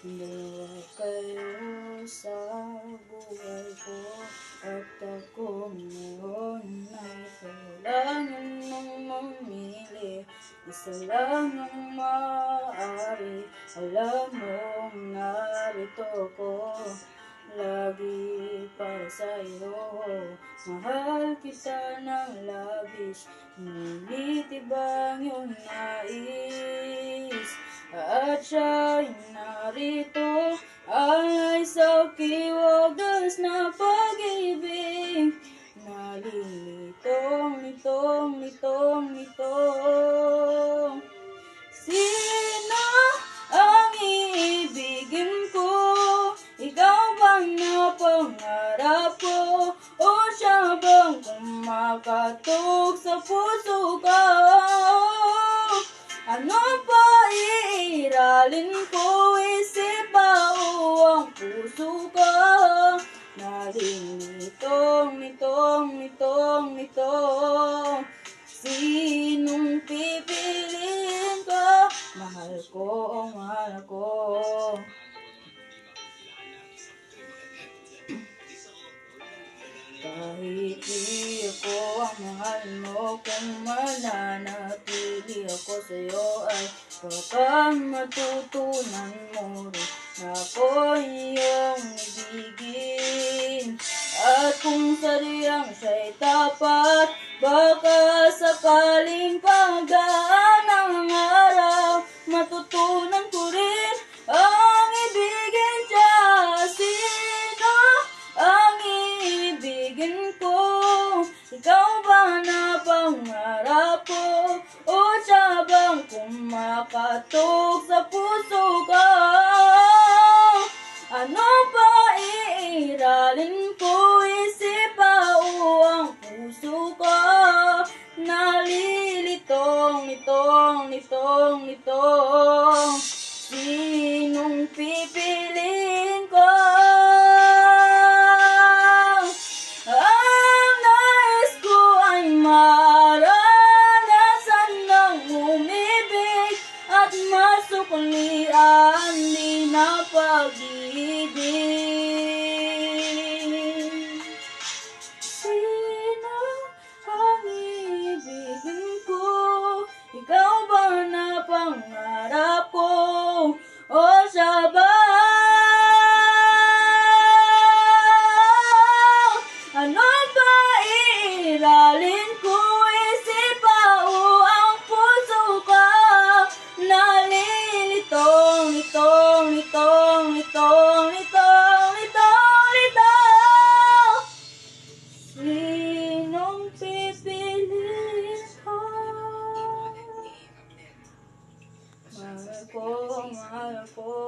Dalawa kayo sa buhay ko at ako ngayon ay kailangan mong mamili. Isa lang ang maaari, alam mong narito ko lagi para sa'yo. Mahal kita ng labis, ngunit ibang iyong nais. At siya'y narito ay sa kiwagas na pag-ibig. Nalilitong, litong. Sino ang iibigin ko? Ikaw bang napangarap ko? O siya bang kumakatok sa puso ko? Ano pa iiralin ko? Isip ba o ang puso ko? Nalilitong, litong. Sinong pipiliin ko? Mahal ko. Kahit di ako ang mahal mo, kung mananatili ako sa'yo, ay baka matutunan mo rin na ako'y iyong ibigin. At kung sadyang siya'y tapat, baka sakaling pagdaan ng araw, matutunan ko rin ang ibigin siya. Sino ang ibigin ko? Ikaw ba na pangarap ko? O siya bang kumakatok sa puso ko? Ano pa iiralin ko? Isip ba o ang puso ko? Nalilitong, litong. Sinong pipiliin ko? Ang nais ko ay maranasan ng umibig at masuklian din ang pag-ibig. Sino ang ibigin ko? Ikaw ba na pangarap ko? O siya ba? Ano ba iiralin ko? Isip ba o ang puso ko? Nalilitong, litong. Sinong pipiliin ko? Mahal ko.